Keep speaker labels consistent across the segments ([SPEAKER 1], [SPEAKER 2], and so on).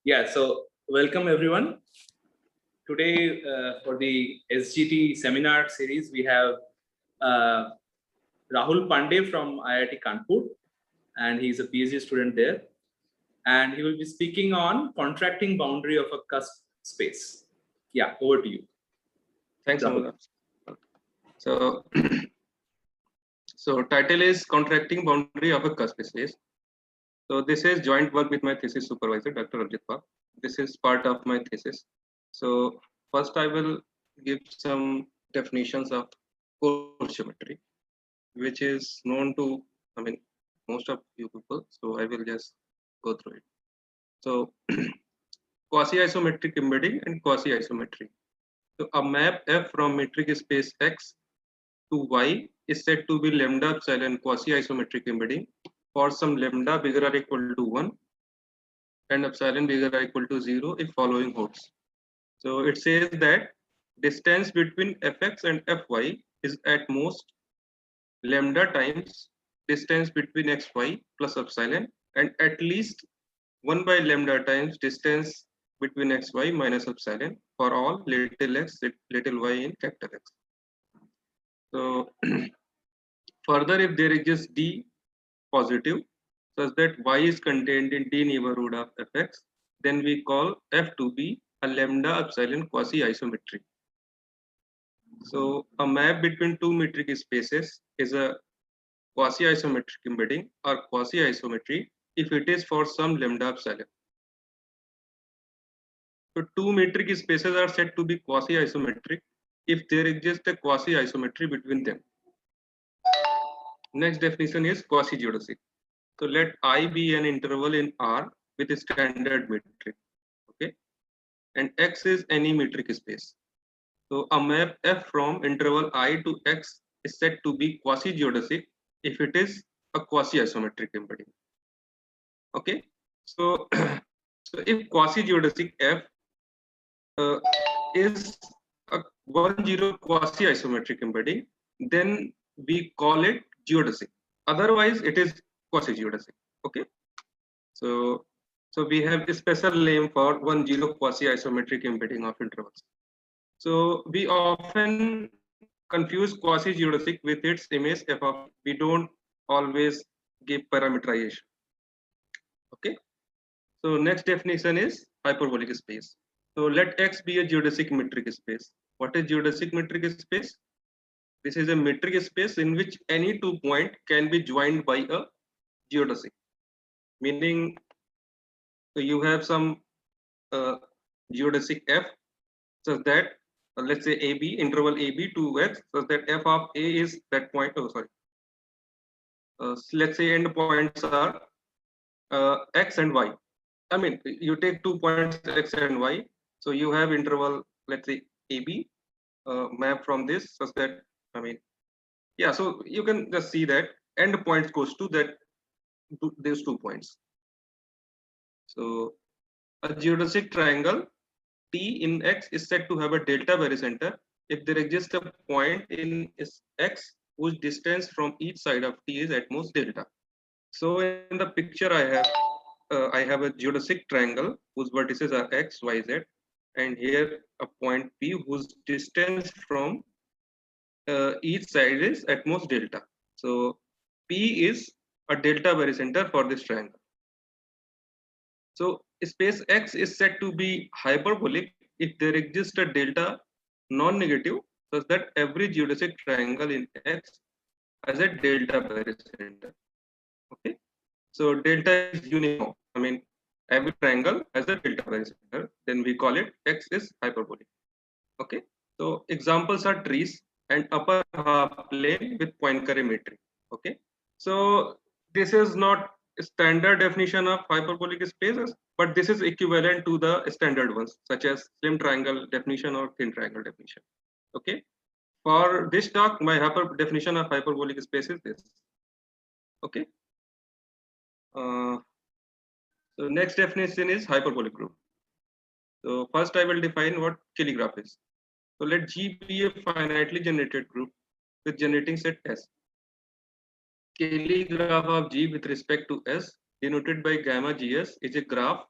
[SPEAKER 1] Yeah, so welcome everyone. Today for the SGT seminar series, we have uh, Rahul Pandey from IIT Kanpur, and he's a PhD student there. And he will be speaking on contracting boundary of a cusp space. Yeah, over to you.
[SPEAKER 2] Thanks,
[SPEAKER 1] Rahul.
[SPEAKER 2] Amala. So, so title is Contracting Boundary of a Cusp Space. So this is joint work with my thesis supervisor, Dr. Arjit Pal. This is part of my thesis. So first I will give some definitions of coarse geometry, which is known to, most of you people. So I will just go through it. So quasi-isometric embedding and quasi-isometry. So a map F from metric space X to Y is said to be lambda epsilon quasi-isometric embedding for some lambda bigger or equal to 1 and epsilon bigger or equal to 0 if following holds. So it says that distance between fx and fy is at most lambda times distance between xy plus epsilon and at least 1 by lambda times distance between xy minus epsilon for all little x, little y in capital X. So further, if there exists d positive such that y is contained in d neighborhood of fx, then we call f to be a lambda epsilon quasi-isometry. So a map between two metric spaces is a quasi-isometric embedding or quasi-isometry if it is for some lambda epsilon. So two metric spaces are said to be quasi-isometric if there exists a quasi-isometry between them. Next definition is quasi-geodesic. So let I be an interval in R with a standard metric, okay? And X is any metric space. So a map F from interval I to X is said to be quasi-geodesic if it is a quasi-isometric embedding. Okay, so so if quasi-geodesic F is a 1-0 quasi-isometric embedding, then we call it geodesic. Otherwise, it is quasi-geodesic. Okay, so we have a special name for 1-0 quasi-isometric embedding of intervals. So we often confuse quasi-geodesic with its image f of. We don't always give parameterization. Okay. So next definition is hyperbolic space. So let X be a geodesic metric space. What is geodesic metric space? This is a metric space in which any 2 points can be joined by a geodesic. Meaning, so you have some geodesic f such that let's say AB, interval AB to X, such that f of A is that point. Oh, sorry. Let's say end points are X and Y. I mean, you take 2 points X and Y. So you have interval, let's say AB, map from this such that, yeah, so you can just see that end point goes to that these 2 points. So a geodesic triangle T in X is said to have a delta barycenter if there exists a point in X whose distance from each side of T is at most delta. So in the picture I have a geodesic triangle whose vertices are X, Y, Z, and here a point P whose distance from each side is at most delta. So P is a delta barycenter for this triangle. So space X is said to be hyperbolic if there exists a delta non-negative such that every geodesic triangle in X has a delta barycenter. Okay, so delta is uniform. Every triangle has a delta barycenter. Then we call it X is hyperbolic. Okay, so examples are trees and upper half plane with Poincare metric. Okay, so this is not a standard definition of hyperbolic spaces, but this is equivalent to the standard ones such as slim triangle definition or thin triangle definition. Okay, for this talk, my definition of hyperbolic space is this. Okay. So next definition is hyperbolic group. So first I will define what Cayley graph is. So let G be a finitely generated group with generating set S. Cayley graph of G with respect to S denoted by gamma GS is a graph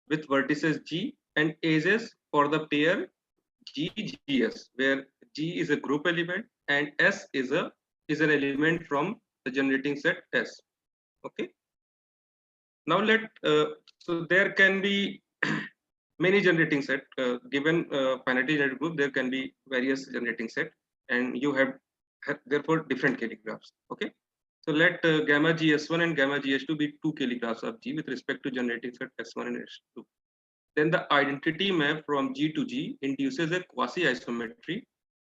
[SPEAKER 2] with vertices G and edges for the pair GGS, where G is a group element and S is an element from the generating set S. Okay. Now so there can be many generating set given finitely generated group. There can be various generating set, and you have therefore different Kelly graphs. Okay. So let gamma GS1 and gamma GS2 be two Kelly graphs of G with respect to generating set S1 and S2. Then the identity map from G to G induces a quasi-isometry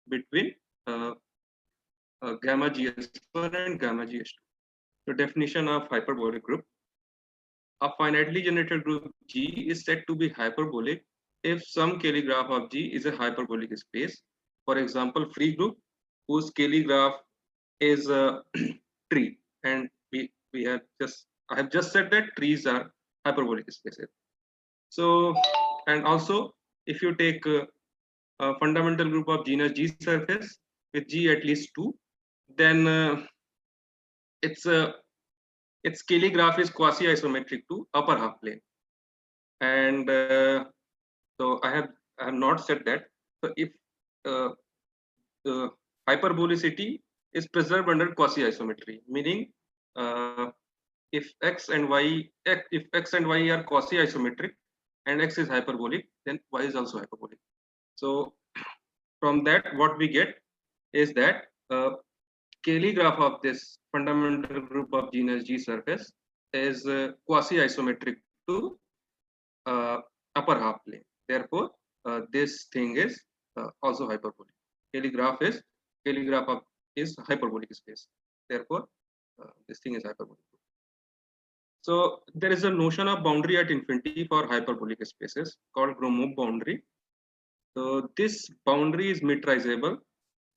[SPEAKER 2] between gamma GS1 and gamma GS2. The definition of hyperbolic group. A finitely generated group G is said to be hyperbolic if some Kelly graph of G is a hyperbolic space. For example, free group whose Kelly graph is a tree, and I have just said that trees are hyperbolic spaces. So, and also if you take a fundamental group of genus G surface with G at least 2, then its Kelly graph is quasi-isometric to upper half plane. And so I have not said that. So if the hyperbolicity is preserved under quasi-isometry, meaning if x and y are quasi-isometric and x is hyperbolic, then y is also hyperbolic. So from that, what we get is that Kelly graph of this fundamental group of genus G surface is quasi-isometric to upper half plane. Therefore, this thing is also hyperbolic. Kelly graph is hyperbolic space. Therefore, this thing is hyperbolic. So there is a notion of boundary at infinity for hyperbolic spaces called Gromov boundary. So this boundary is metrizable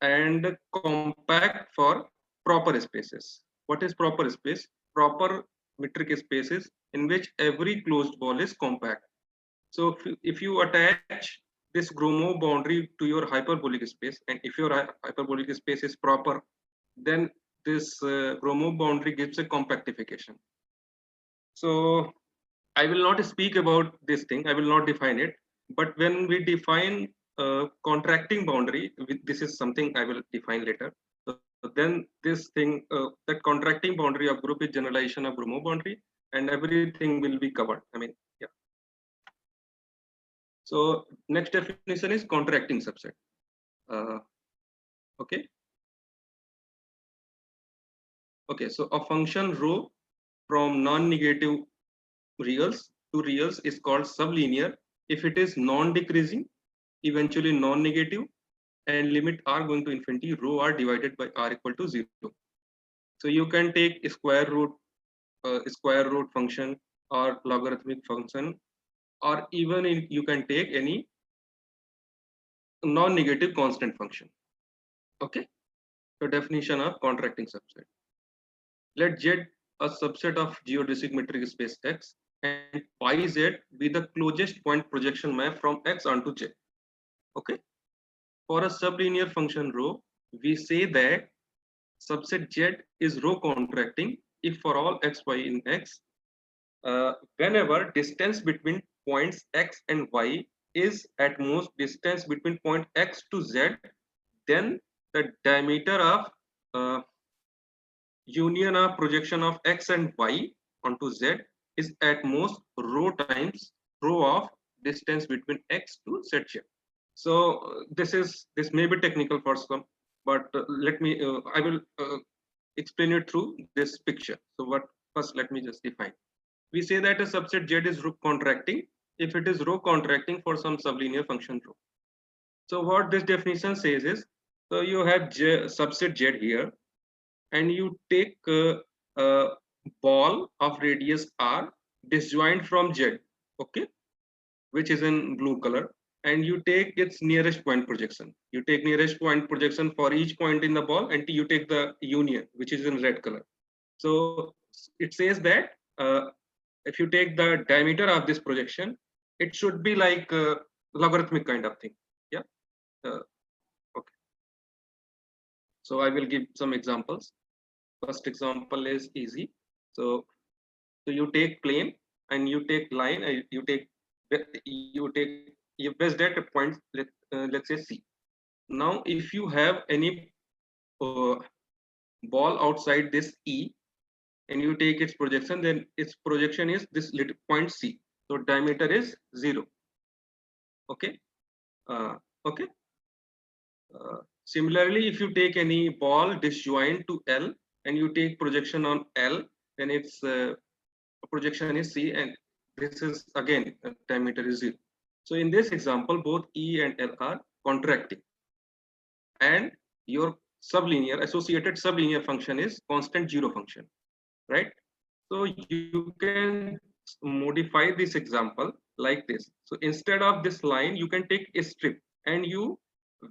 [SPEAKER 2] and compact for proper spaces. What is proper space? Proper metric spaces in which every closed ball is compact. So if you attach this Gromov boundary to your hyperbolic space, and if your hyperbolic space is proper, then this Gromov boundary gives a compactification. So I will not speak about this thing, I will not define it, but when we define contracting boundary, this is something I will define later. So then this thing, that contracting boundary of group is generalization of Gromov boundary, and everything will be covered. I mean, yeah. So next definition is contracting subset. Okay. Okay, so a function rho from non-negative reals to reals is called sublinear if it is non-decreasing, eventually non-negative, and limit r going to infinity, rho r divided by r equal to 0. So you can take a square root function or logarithmic function, or even you can take any non-negative constant function. Okay, so definition of contracting subset. Let Z a subset of geodesic metric space X and pi Z be the closest point projection map from X onto Z. Okay. For a sublinear function rho, we say that subset Z is rho contracting if for all x, y in X, whenever distance between points X and Y is at most distance between point X to Z, then the diameter of union of projection of X and Y onto Z is at most rho times rho of distance between X to Z. So this may be technical for some, but I will explain it through this picture. So first let me just define. We say that a subset Z is rho contracting if it is rho contracting for some sublinear function rho. So what this definition says is, so you have subset Z here, and you take a ball of radius r disjoint from Z, okay, which is in blue color, and you take its nearest point projection. You take nearest point projection for each point in the ball, and you take the union, which is in red color. So it says that if you take the diameter of this projection, it should be like a logarithmic kind of thing. Yeah. Okay. So I will give some examples. First example is easy. So you take plane and you take line, you take you take your best data point, let's say C. Now, if you have any ball outside this E and you take its projection, then its projection is this little point C. So diameter is 0. Okay. Okay. Similarly, if you take any ball disjoint to L and you take projection on L, then its projection is C, and this is again diameter is 0. So in this example, both E and L are contracting, and your sublinear associated sublinear function is constant zero function, right? So you can modify this example like this. So instead of this line, you can take a strip and you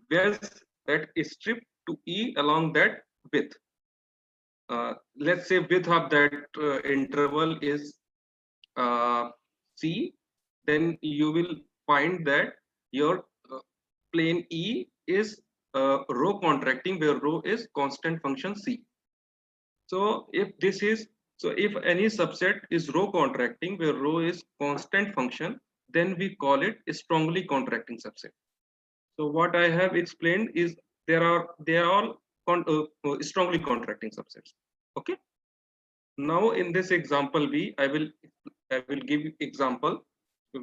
[SPEAKER 2] wedge that strip to E along that width. Let's say width of that interval is C, then you will find that your plane E is rho contracting, where rho is constant function C. So if this is, so if any subset is rho contracting where rho is constant function, then we call it a strongly contracting subset. So what I have explained is they are all strongly contracting subsets. Okay. Now in this example B, I will give you example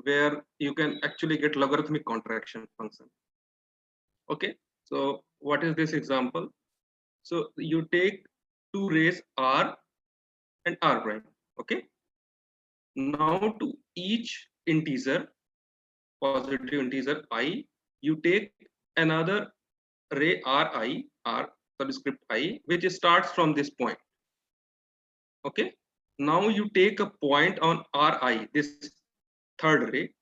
[SPEAKER 2] where you can actually get logarithmic contraction function. Okay. So what is this example? So you take two rays R and R prime. Okay. Now to each integer, positive integer I, you take another ray Ri, R subscript I, which starts from this point. Okay. Now you take a point on Ri, this third ray,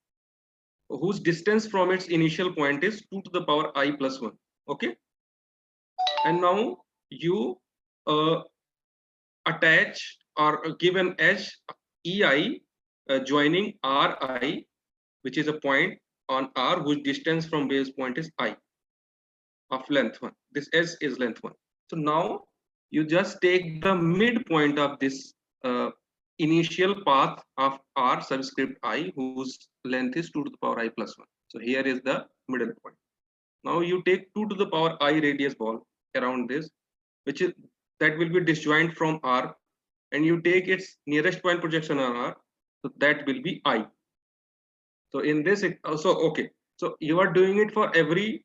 [SPEAKER 2] whose distance from its initial point is 2 to the power I plus 1. Okay. And now you attach or give an edge EI joining Ri, which is a point on R whose distance from base point is I of length 1. This S is length 1. So now you just take the midpoint of this initial path of R subscript I, whose length is 2 to the power I plus 1. So here is the middle point. Now you take 2 to the power I radius ball around this, which is that will be disjoint from R, and you take its nearest point projection on R, so that will be I. So in this also, okay, so you are doing it for every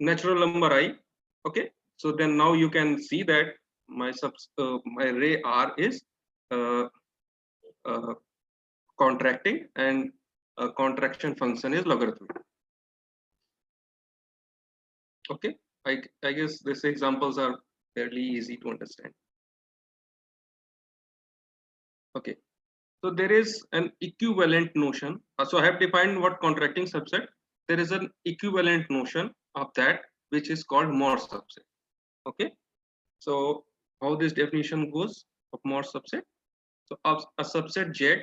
[SPEAKER 2] natural number I. Okay, so then now you can see that my ray R is contracting, and contraction function is logarithmic. Okay, I guess these examples are fairly easy to understand. Okay, so there is an equivalent notion. So I have defined what contracting subset. There is an equivalent notion of that, which is called Morse subset. Okay, so how this definition goes of Morse subset? So a subset Z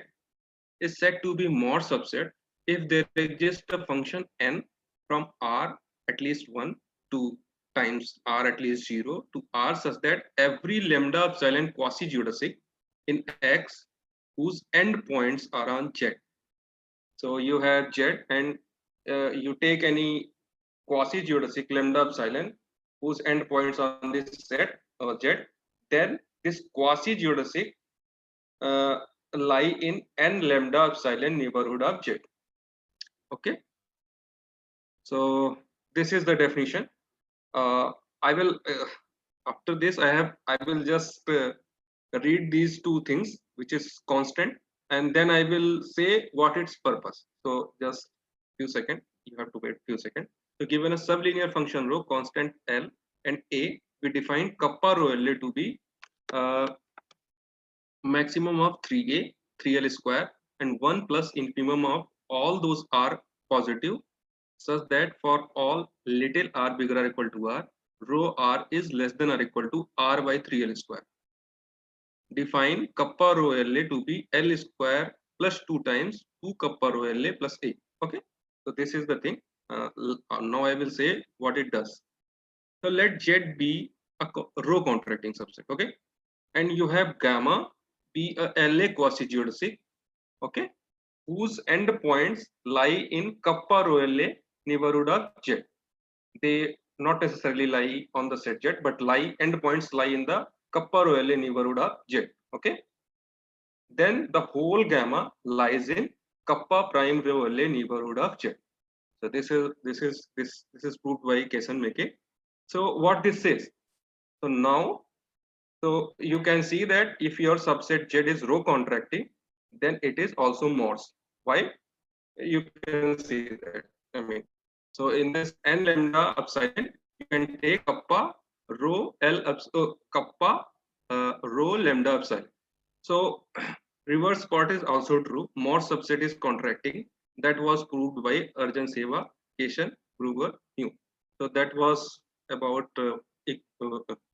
[SPEAKER 2] is said to be Morse subset if there exists a function n from R at least 1 to times R at least 0 to R, such that every lambda epsilon quasi-geodesic in X whose endpoints are on Z. So you have Z, and you take any quasi-geodesic lambda epsilon whose endpoints on this set or Z, then this quasi-geodesic lie in n lambda epsilon neighborhood of Z. Okay. So this is the definition. I will after this I will just read these two things, which is constant, and then I will say what its purpose. So just few seconds, you have to wait few seconds. So given a sublinear function rho, constant L and A, we define kappa rho LA to be maximum of 3A, 3L square, and 1 plus infimum of all those R positive, such that for all little r bigger or equal to R, rho R is less than or equal to R by 3L square. Define kappa rho LA to be L square plus 2 times 2 kappa rho LA plus A. Okay, so this is the thing. Now I will say what it does. So let Z be a rho contracting subset. Okay, and you have gamma be a LA quasi-geodesic. Okay, whose endpoints lie in kappa rho LA neighborhood of Z. They not necessarily lie on the set Z, but endpoints lie in the kappa rho LA neighborhood of Z. Okay. Then the whole gamma lies in kappa prime rho LA neighborhood of Z. So this is proved by Kesan Meke. So what this says? So now, so you can see that if your subset Z is rho contracting, then it is also Morse. Why? You can see that. I mean, so in this n lambda epsilon, you can take kappa rho kappa rho lambda epsilon. So reverse part is also true. Morse subset is contracting. That was proved by Arjan Seva, Keshan, Kruger, New. So that was about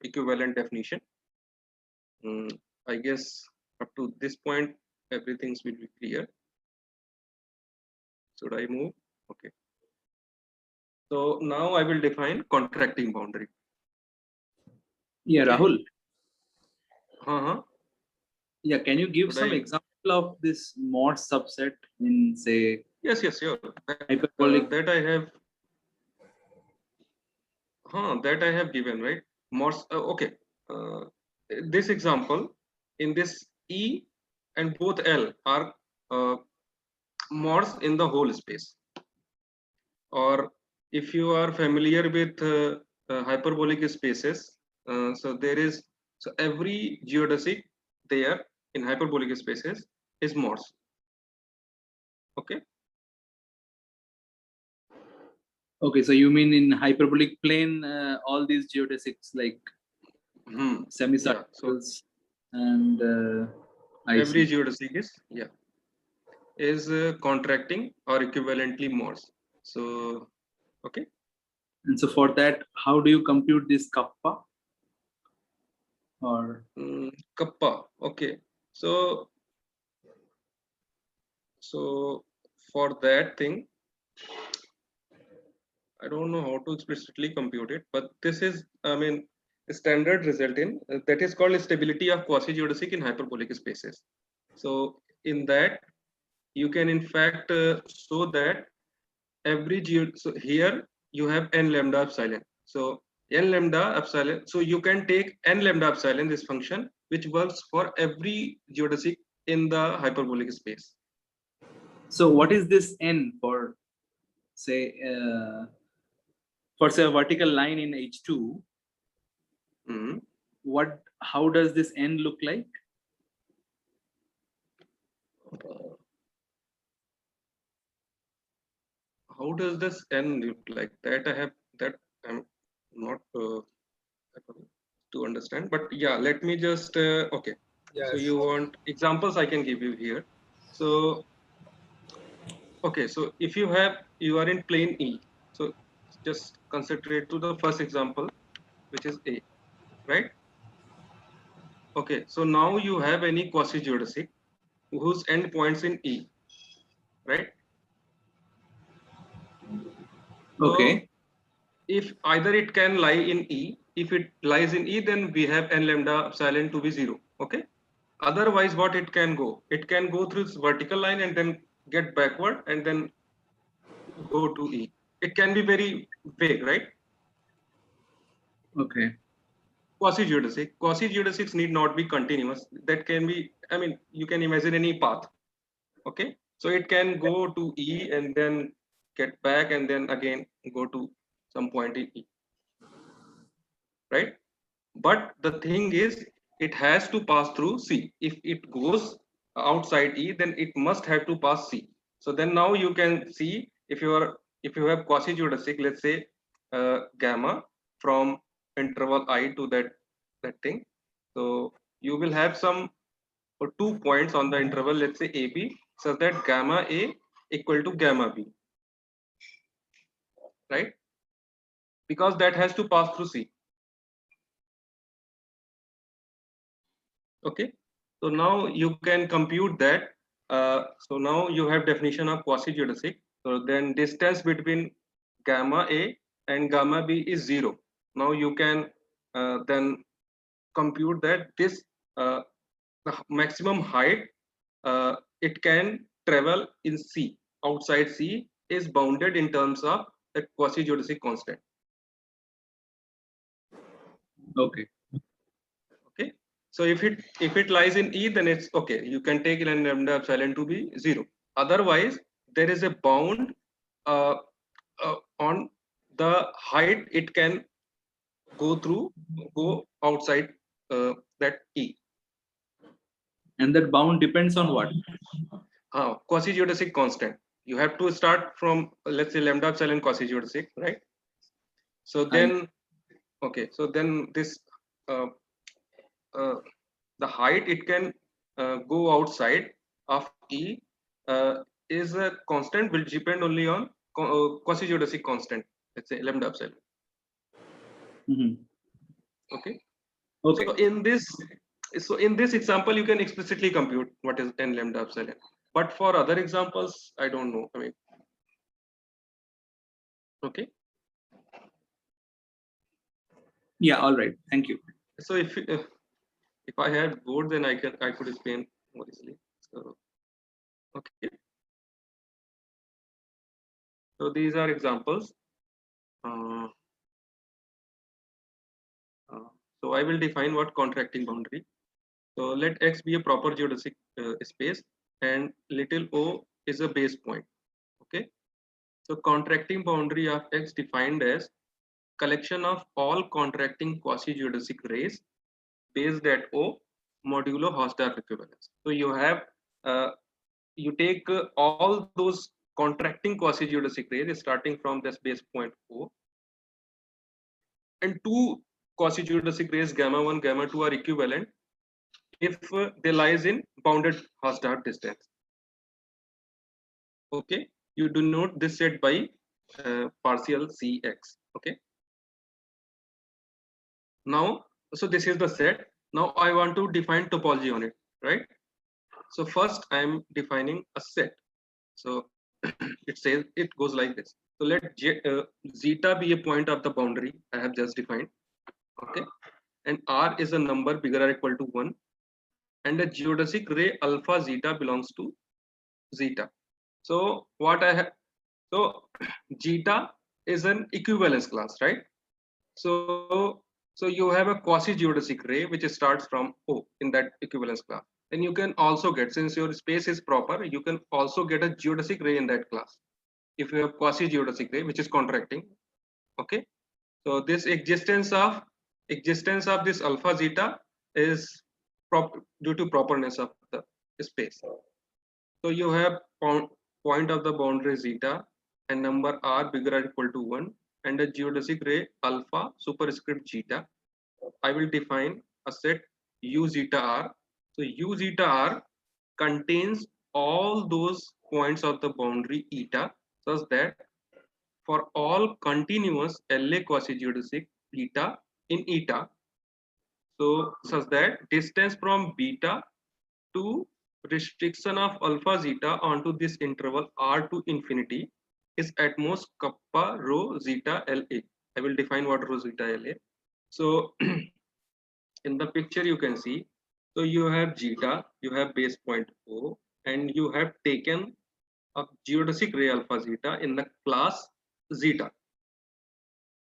[SPEAKER 2] equivalent definition. I guess up to this point, everything will be clear. Should I move? Okay. So now I will define contracting boundary.
[SPEAKER 1] Yeah,
[SPEAKER 2] Okay.
[SPEAKER 1] Rahul.
[SPEAKER 2] Uh-huh.
[SPEAKER 1] Yeah, can you give some example of this Morse subset in, say,
[SPEAKER 2] Yes, sure.
[SPEAKER 1] hyperbolic?
[SPEAKER 2] That I have. That I have given, right? Morse. Okay. This example, in this E and both L are Morse in the whole space. Or if you are familiar with hyperbolic spaces, so there is, so every geodesic there in hyperbolic spaces is Morse. Okay.
[SPEAKER 1] Okay, so you mean in hyperbolic plane, all these geodesics like semicircles and
[SPEAKER 2] every geodesic is contracting or equivalently Morse. So, okay.
[SPEAKER 1] And so for that, how do you compute this kappa? Or
[SPEAKER 2] kappa. Okay. So for that thing, I don't know how to explicitly compute it, but this is, I mean, a standard result in that is called stability of quasi-geodesic in hyperbolic spaces. So in that, you can in fact show that every so here you have n lambda epsilon. So n lambda epsilon. So you can take n lambda epsilon, this function, which works for every geodesic in the hyperbolic space.
[SPEAKER 1] So what is this n for, say, for say a vertical line in H2? How does this n look like?
[SPEAKER 2] How does this n look like? That I'm not to understand, but yeah, let me just okay.
[SPEAKER 3] Yes.
[SPEAKER 2] So you want examples I can give you here. So okay, so if you are in plane E, so just concentrate to the first example, which is A, right? Okay, so now you have any quasi-geodesic whose end points in E, right?
[SPEAKER 1] Okay.
[SPEAKER 2] So if either it can lie in E, if it lies in E, then we have n lambda epsilon to be 0. Okay. Otherwise, what it can go? It can go through this vertical line and then get backward and then go to E. It can be very vague, right?
[SPEAKER 1] Okay.
[SPEAKER 2] Quasi-geodesics need not be continuous. That can be, I mean, you can imagine any path. Okay. So it can go to E and then get back and then again go to some point in E. Right? But the thing is, it has to pass through C. If it goes outside E, then it must have to pass C. So then now you can see if you have quasi-geodesic, let's say gamma from interval I to that thing. So you will have some 2 points on the interval, let's say AB, such that gamma A equal to gamma B, right? Because that has to pass through C. Okay, so now you can compute that. So now you have definition of quasi-geodesic. So then distance between gamma A and gamma B is 0. Now you can then compute that this the maximum height it can travel in C, outside C, is bounded in terms of a quasi-geodesic constant.
[SPEAKER 1] Okay.
[SPEAKER 2] Okay. So if it lies in E, then it's okay. You can take lambda epsilon to be 0. Otherwise, there is a bound on the height it can go outside that E.
[SPEAKER 1] And that bound depends on what?
[SPEAKER 2] Quasi-geodesic constant. You have to start from, let's say, lambda epsilon quasi-geodesic, right? So then, okay, so then this the height it can go outside of E is a constant will depend only on quasi-geodesic constant, let's say lambda epsilon. Okay.
[SPEAKER 1] Okay.
[SPEAKER 2] So in this example, you can explicitly compute what is n lambda epsilon. But for other examples, I don't know. I mean, okay.
[SPEAKER 1] Yeah. All right. Thank you.
[SPEAKER 2] So if I had board, then I could explain more easily. So okay. So these are examples. So I will define what contracting boundary. So let X be a proper geodesic space and little o is a base point. Okay. So contracting boundary of X defined as collection of all contracting quasi-geodesic rays based at O modulo Hausdorff equivalence. So you have you take all those contracting quasi-geodesic rays starting from this base point O, and two quasi-geodesic rays gamma 1, gamma 2 are equivalent if they lies in bounded Hausdorff distance. Okay, you denote this set by partial Cx. Okay. Now, so this is the set. Now I want to define topology on it, right? So first I am defining a set. So it says it goes like this. So let zeta be a point of the boundary I have just defined. Okay, and R is a number bigger or equal to 1, and a geodesic ray alpha zeta belongs to zeta. So what I have, so zeta is an equivalence class, right? So you have a quasi-geodesic ray which starts from O in that equivalence class. Then you can also get, since your space is proper, you can also get a geodesic ray in that class. If you have quasi-geodesic ray which is contracting, okay. So this existence of this alpha zeta is due to properness of the space. So you have point of the boundary zeta and number r bigger or equal to 1 and a geodesic ray alpha superscript zeta. I will define a set u zeta r. So u zeta r contains all those points of the boundary eta such that for all continuous LA quasi-geodesic eta in eta, so such that distance from beta to restriction of alpha zeta onto this interval r to infinity is at most kappa rho zeta LA. I will define what rho zeta LA. So in the picture you can see, so you have zeta, you have base point O, and you have taken a geodesic ray alpha zeta in the class zeta.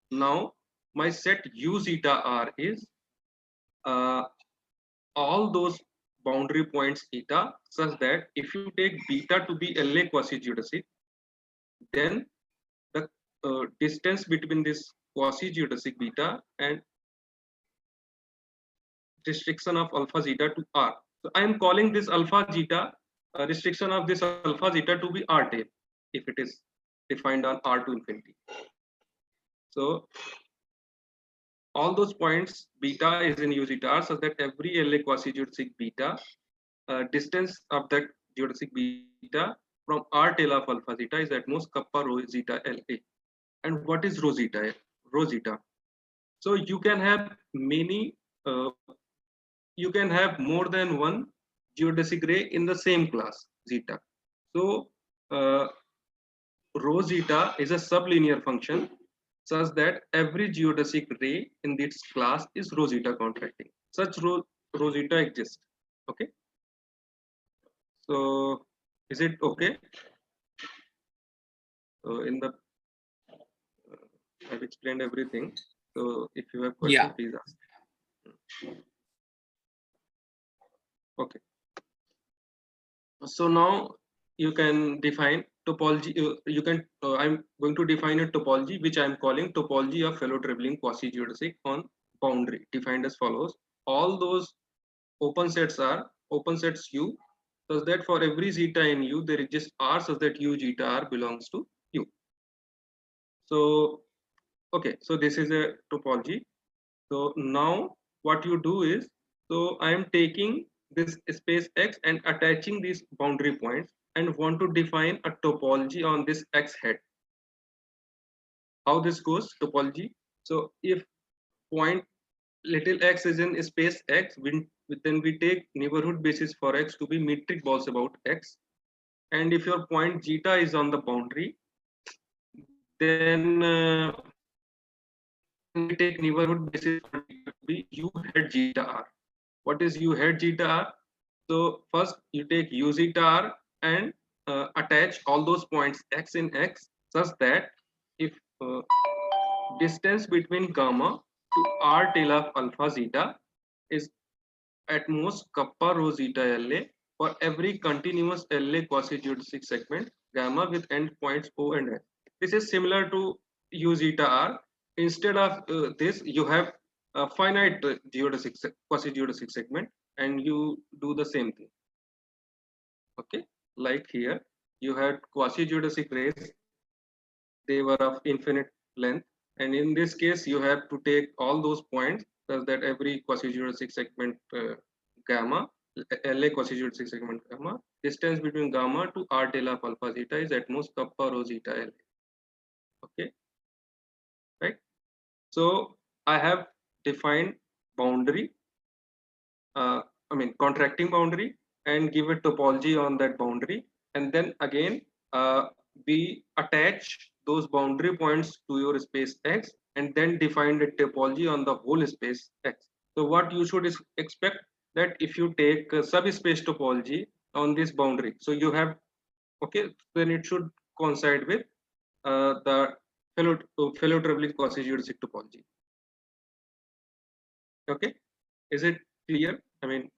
[SPEAKER 2] Now my set u zeta r is all those boundary points eta such that if you take beta to be LA quasi-geodesic, then the distance between this quasi-geodesic beta and restriction of alpha zeta to r. So I am calling this alpha zeta restriction of this alpha zeta to be r tail if it is defined on r to infinity. So all those points beta is in u zeta r such that every LA quasi-geodesic beta distance of that geodesic beta from r tail of alpha zeta is at most kappa rho zeta LA. And what is rho zeta? Rho zeta. So you can have many, you can have more than one geodesic ray in the same class zeta. So rho zeta is a sublinear function such that every geodesic ray in this class is rho zeta contracting. Such rho zeta exists. Okay. So Is it okay? So in the I've explained everything. So if you have question,
[SPEAKER 1] Yeah.
[SPEAKER 2] please ask. Okay. So now you can define topology. You can. I'm going to define a topology which I'm calling topology of fellow traveling quasi-geodesic on boundary, defined as follows. All those open sets are open sets U, such that for every zeta in U there exists R such that U zeta R belongs to U. So okay, so this is a topology. So now what you do is, so I am taking this space X and attaching these boundary points and want to define a topology on this X head. How this goes, topology. So if point little x is in space X, then we take neighborhood basis for X to be metric balls about X. And if your point zeta is on the boundary, then we take neighborhood basis for zeta to be U head zeta R. What is U head zeta R? So first you take U zeta R and attach all those points X in X such that if distance between gamma to R tail of alpha zeta is at most kappa rho zeta LA for every continuous LA quasi-geodesic segment gamma with endpoints O and F. This is similar to U zeta R. Instead of this, you have a finite geodesic quasi-geodesic segment, and you do the same thing. Okay, like here, you had quasi-geodesic rays. They were of infinite length, and in this case, you have to take all those points such that every quasi-geodesic segment gamma, LA quasi-geodesic segment gamma, distance between gamma to R tail of alpha zeta is at most kappa rho zeta LA. Okay, right? So I have defined boundary, contracting boundary, and give a topology on that boundary, and then again we attach those boundary points to your space X, and then define the topology on the whole space X. So what you should expect that if you take a subspace topology on this boundary, so you have, okay, then it should coincide with the fellow traveling quasi-geodesic topology. Okay, is it clear? I mean,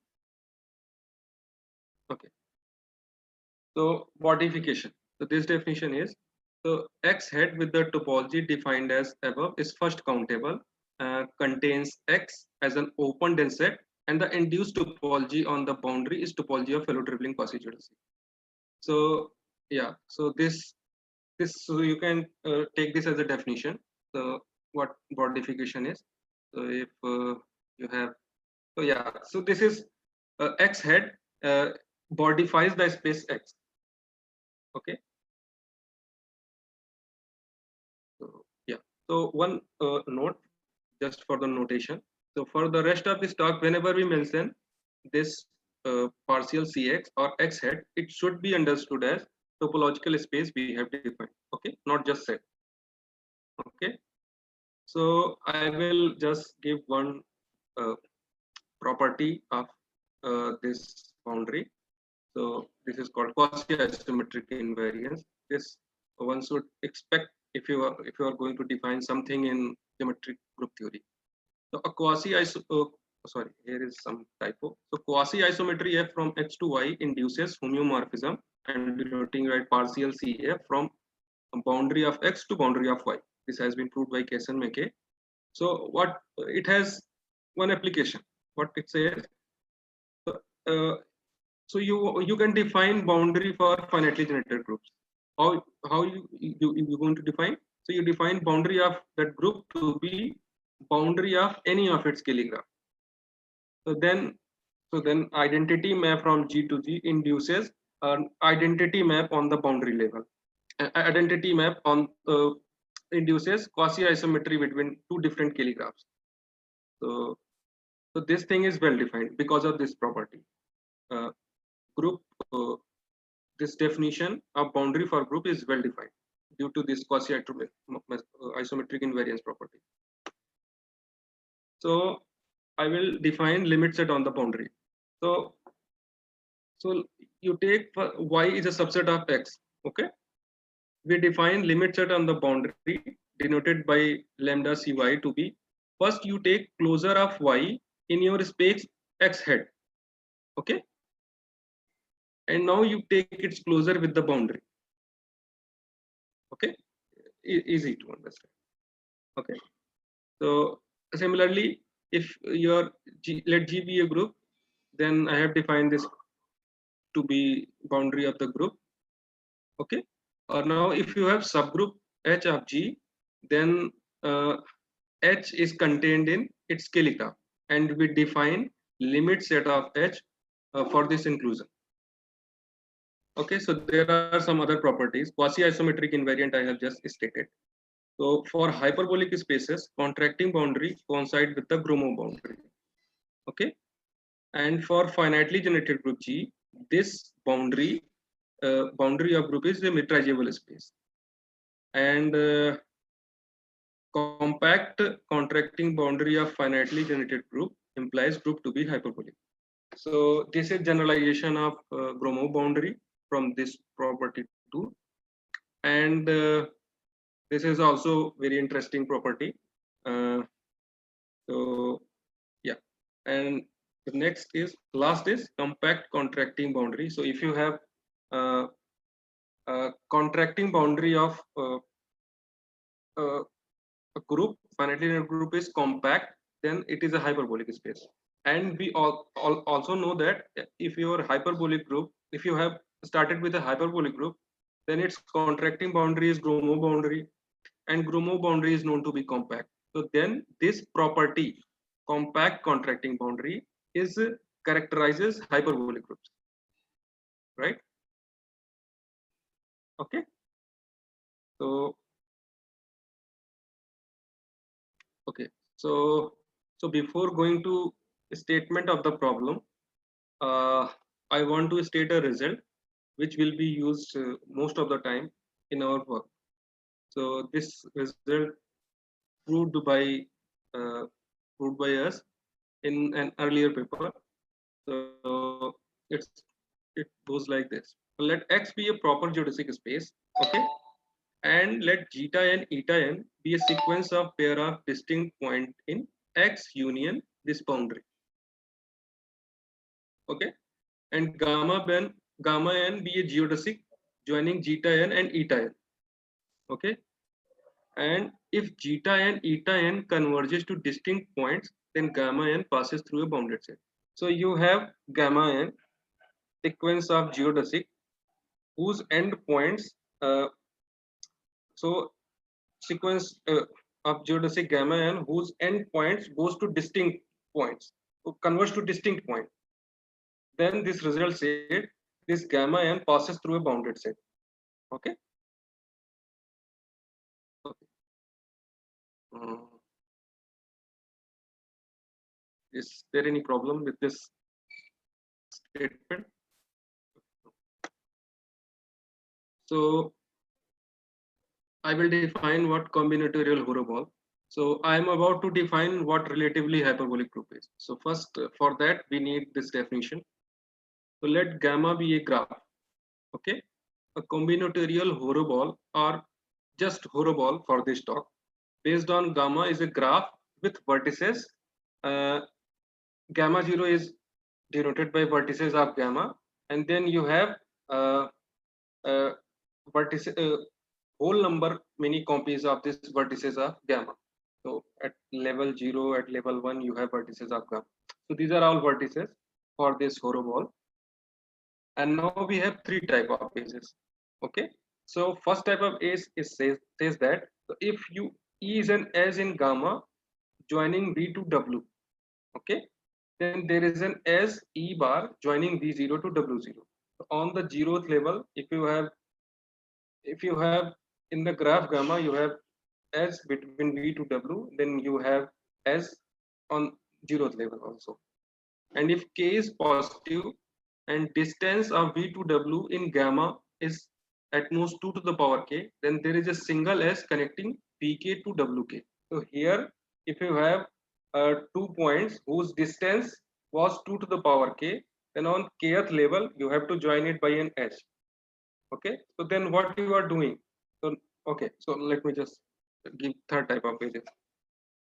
[SPEAKER 2] okay. So modification. So this definition is, so X head with the topology defined as above is first countable, contains X as an open dense set, and the induced topology on the boundary is topology of fellow traveling quasi-geodesic. So yeah, so this so you can take this as a definition. So what modification is? So if you have, so yeah, so this is X head modifies the space X. Okay. So yeah. So one note just for the notation. So for the rest of this talk, whenever we mention this partial Cx or X head, it should be understood as topological space we have defined. Okay, not just set. Okay. So I will just give one property of this boundary. So this is called quasi-isometric invariance. This one should expect if you are going to define something in geometric group theory. So a sorry, here is some typo. So quasi-isometry F from X to Y induces homeomorphism and denoting right partial CF from a boundary of X to boundary of Y. This has been proved by Kaysen McKay. So what it has one application. What it says. Uh, so you can define boundary for finitely generated groups. How you going to define? So you define boundary of that group to be boundary of any of its Cayley graph. So then identity map from G to G induces an identity map on the boundary level. Identity map on induces quasi-isometry between two different Cayley graphs. So this thing is well defined because of this property. Group this definition of boundary for group is well defined due to this quasi-isometric invariance property. So I will define limit set on the boundary. So you take y is a subset of x. Okay, we define limit set on the boundary denoted by lambda cy to be, first you take closure of y in your space x head. Okay, and now you take its closure with the boundary. Okay, easy to understand. Okay, so similarly, if your let G be a group, then I have defined this to be boundary of the group. Okay, or now if you have subgroup H of G, then H is contained in its Cayley graph, and we define limit set of H for this inclusion. Okay, so there are some other properties. Quasi-isometric invariant I have just stated. So for hyperbolic spaces, contracting boundary coincide with the Gromov boundary. Okay, and for finitely generated group G, this boundary of group is a metrizeable space, and compact contracting boundary of finitely generated group implies group to be hyperbolic. So this is generalization of Gromov boundary from this property too, and this is also very interesting property. So yeah, and the next is last is compact contracting boundary. So if you have contracting boundary of a group, finitely generated group is compact, then it is a hyperbolic space. And we also know that if your hyperbolic group, if you have started with a hyperbolic group, then its contracting boundary is Gromov boundary, and Gromov boundary is known to be compact. So then this property, compact contracting boundary, is characterizes hyperbolic groups, right? Okay. So okay, so before going to statement of the problem, I want to state a result which will be used most of the time in our work. So this result proved by us in an earlier paper. So it goes like this. Let X be a proper geodesic space, okay, and let zeta and eta n be a sequence of pair of distinct point in X union this boundary, okay, and gamma n be a geodesic joining zeta n and eta n, okay, and if zeta and eta n converges to distinct points, then gamma n passes through a bounded set. So you have gamma n sequence of geodesic whose end points so sequence of geodesic gamma n whose end points goes to distinct points, converge to distinct point, then this result said this gamma n passes through a bounded set. Okay, is there any problem with this statement? So I will define what combinatorial horoball. So I am about to define what relatively hyperbolic group is. So first, for that we need this definition. So let gamma be a graph. Okay, a combinatorial horoball, or just horoball for this talk, based on gamma is a graph with vertices. Gamma 0 is denoted by vertices of gamma, and then you have vertices, whole number many copies of this vertices of gamma. So at level 0, at level 1, you have vertices of gamma. So these are all vertices for this horoball. And now we have three type of bases. Okay, so first type of base is says that if you E is an edge in gamma joining V to W, okay, then there is an edge E bar joining V0 to W0. So on the 0th level, if you have in the graph gamma, you have edge between V to W, then you have edge on 0th level also. And if K is positive and distance of V to W in gamma is at most 2 to the power K, then there is a single S connecting Pk to Wk. So here, if you have 2 points whose distance was 2 to the power K, then on kth level you have to join it by an edge. Okay, so then what you are doing? So okay, so let me just give third type of edges.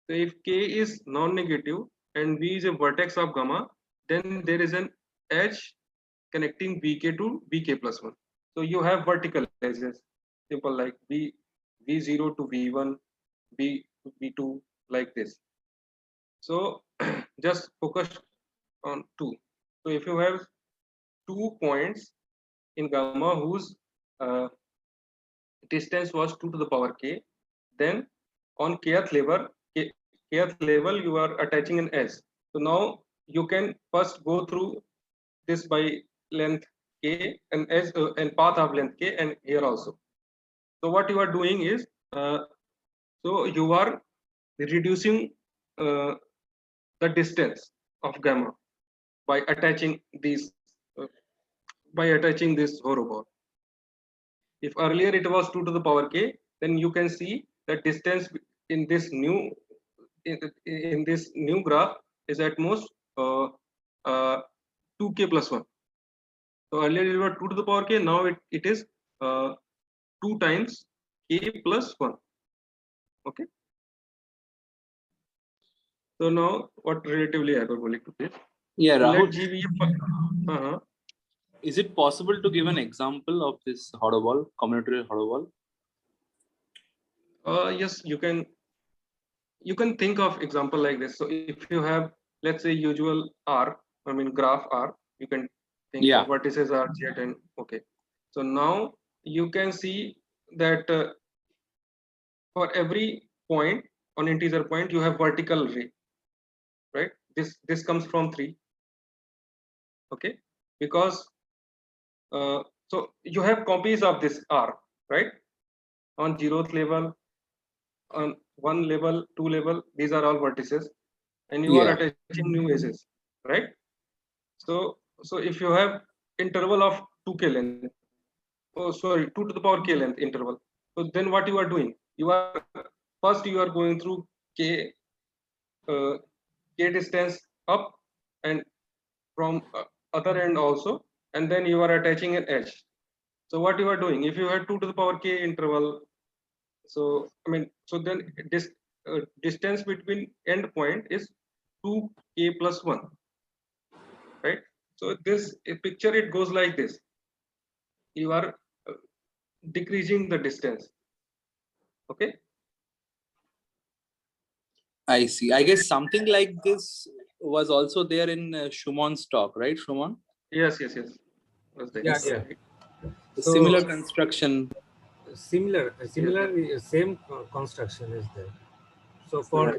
[SPEAKER 2] So if k is non-negative and v is a vertex of gamma, then there is an edge connecting vk to vk plus 1. So you have vertical edges, simple like v0 to v1, v to v2, like this. So just focus on 2. So if you have 2 points in gamma whose uh, distance was 2 to the power k, then on kth level you are attaching an s. So now you can first go through this by length k and s and path of length k, and here also. So what you are doing is so you are reducing the distance of gamma by attaching these this horoball. If earlier it was 2 to the power k, then you can see the distance in this new in this new graph is at most 2k plus 1. So earlier it was 2 to the power k, now it is 2 times k plus 1. Okay. So now what relatively hyperbolic to this?
[SPEAKER 1] Yeah,
[SPEAKER 2] Let
[SPEAKER 1] Rahul,
[SPEAKER 2] G be a
[SPEAKER 1] is it possible to give an example of this horoball, combinatorial horoball?
[SPEAKER 2] yes, you can think of example like this. So if you have, let's say, usual R, I mean graph R, you can think
[SPEAKER 1] Yeah.
[SPEAKER 2] vertices are z and okay. So now you can see that for every point on integer point you have vertical ray, right? This comes from 3. Okay, because so you have copies of this R, right? On 0th level, on 1 level, 2 level, these are all vertices, and you are
[SPEAKER 1] Yeah.
[SPEAKER 2] attaching new edges, right? So if you have interval of 2k length, oh sorry, 2 to the power k length interval, so then what you are doing? You are first you are going through k k distance up and from other end also, and then you are attaching an edge. So what you are doing? If you have 2 to the power k interval, so I mean, so then this distance between end point is 2k plus 1, right? So this picture it goes like this. You are decreasing the distance. Okay.
[SPEAKER 1] I see. I guess something like this was also there in Schumann's talk, right, Schumann?
[SPEAKER 2] Yes. Was there.
[SPEAKER 3] Yeah,
[SPEAKER 1] Yes.
[SPEAKER 3] yeah.
[SPEAKER 1] A
[SPEAKER 3] So
[SPEAKER 1] similar construction.
[SPEAKER 3] similar, same construction is there. So for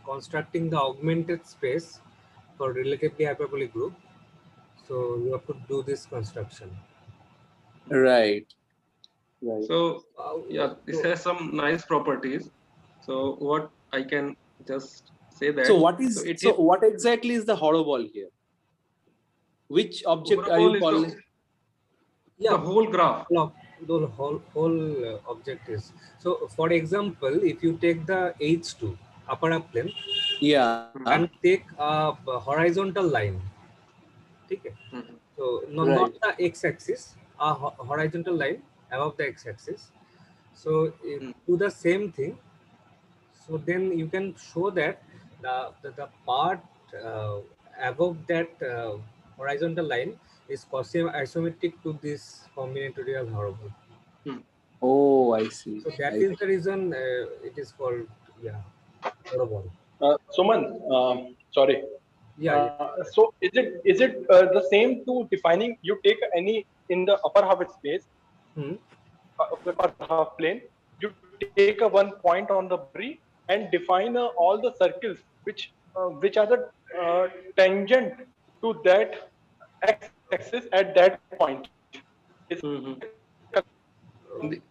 [SPEAKER 3] constructing the augmented space for relatively hyperbolic group, so you have to do this construction.
[SPEAKER 1] Right. Right.
[SPEAKER 2] So yeah, this
[SPEAKER 3] so-
[SPEAKER 2] has some nice properties. So what I can just say that.
[SPEAKER 1] So what is
[SPEAKER 2] it
[SPEAKER 1] so what exactly is the horoball here? Which object are
[SPEAKER 2] overall
[SPEAKER 1] you
[SPEAKER 2] is
[SPEAKER 1] calling?
[SPEAKER 3] yeah,
[SPEAKER 2] the whole graph.
[SPEAKER 3] the whole object is. So for example, if you take the H2 upper plane
[SPEAKER 1] Yeah.
[SPEAKER 3] and take a horizontal line, okay?
[SPEAKER 2] Mhm.
[SPEAKER 3] So
[SPEAKER 1] Right.
[SPEAKER 3] not the x-axis, a horizontal line above the x-axis. So do the same thing. So then you can show that the part above that horizontal line is quasi-isometric to this combinatorial horoball.
[SPEAKER 1] Oh, I see.
[SPEAKER 3] So that is the reason it is called horoball.
[SPEAKER 4] Suman, sorry.
[SPEAKER 3] Yeah.
[SPEAKER 4] So is it the same to defining? You take any in the upper half space,
[SPEAKER 3] Hmm.
[SPEAKER 4] upper half plane. You take a one point on the boundary and define all the circles which are the tangent to that x-axis at that point.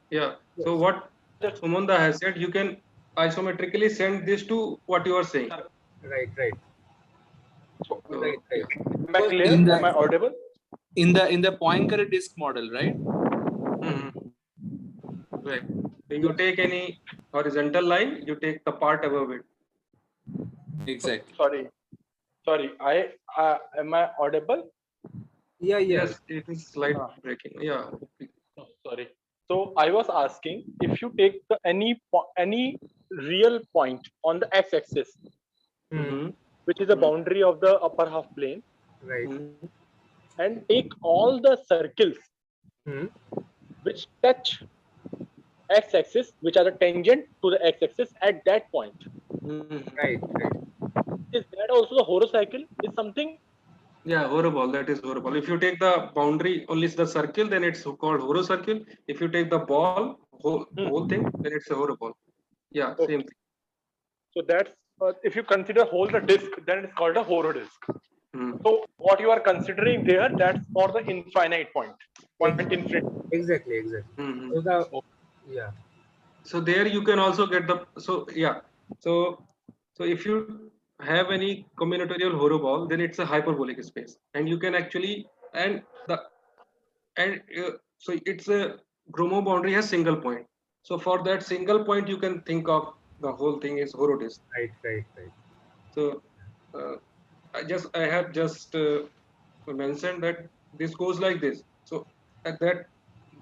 [SPEAKER 2] Yeah. So what Sumanda has said, you can isometrically send this to what you are saying.
[SPEAKER 3] Right.
[SPEAKER 2] So,
[SPEAKER 3] Right.
[SPEAKER 2] yeah.
[SPEAKER 4] Am I clear?
[SPEAKER 1] In the-
[SPEAKER 4] Am I audible?
[SPEAKER 1] In the Poincare disk model, right?
[SPEAKER 2] Right. So you take any horizontal line, you take the part above it.
[SPEAKER 1] Exactly.
[SPEAKER 4] Sorry. Sorry, am I audible?
[SPEAKER 3] Yeah, yeah.
[SPEAKER 2] Yes, it is slight
[SPEAKER 4] Ah.
[SPEAKER 2] breaking. Yeah.
[SPEAKER 4] No, sorry. So I was asking if you take any real point on the x-axis,
[SPEAKER 3] Hmm.
[SPEAKER 4] which is the boundary of the upper half plane,
[SPEAKER 3] Right.
[SPEAKER 4] and take all the circles
[SPEAKER 3] Hmm.
[SPEAKER 4] which touch x-axis, which are the tangent to the x-axis at that point.
[SPEAKER 3] Right. Right.
[SPEAKER 4] Is that also the horocycle? Is something?
[SPEAKER 2] Yeah, horoball. That is horoball. If you take the boundary only the circle, then it's called horocircle. If you take the ball, whole thing, then it's a horoball. Yeah,
[SPEAKER 4] Okay.
[SPEAKER 2] same thing.
[SPEAKER 4] So that's if you consider whole the disk, then it's called a horodisk.
[SPEAKER 2] Hmm.
[SPEAKER 4] So what you are considering there, that's for the infinite point infinity.
[SPEAKER 3] Exactly. Exactly.
[SPEAKER 2] Hmm.
[SPEAKER 3] So the
[SPEAKER 4] Okay.
[SPEAKER 3] yeah.
[SPEAKER 2] So there you can also get the so if you have any combinatorial horoball, then it's a hyperbolic space, and you can actually and the and so it's a Gromov boundary has single point. So for that single point, you can think of the whole thing is horodisk.
[SPEAKER 3] Right. Right. Right.
[SPEAKER 2] So uh, I have just mentioned that this goes like this. So at that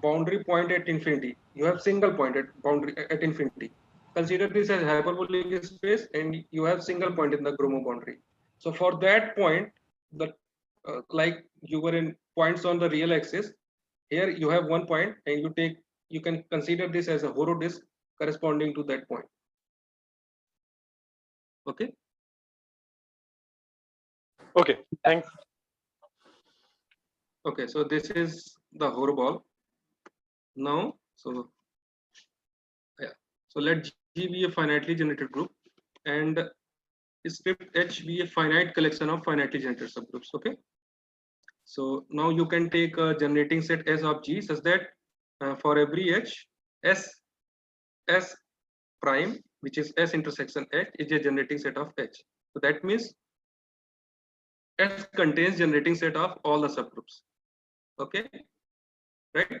[SPEAKER 2] boundary point at infinity, you have single point at boundary at infinity. Consider this as hyperbolic space, and you have single point in the Gromov boundary. So for that point, the like you were in points on the real axis, here you have one point, and you can consider this as a horodisk corresponding to that point. Okay.
[SPEAKER 4] Okay. Thanks.
[SPEAKER 2] Okay, so this is the horoball. Now, yeah, so let G be a finitely generated group, and script H be a finite collection of finitely generated subgroups. Okay, so now you can take a generating set S of G such that for every H, S prime, which is S intersection H, is a generating set of H. So that means S contains generating set of all the subgroups. Okay, right?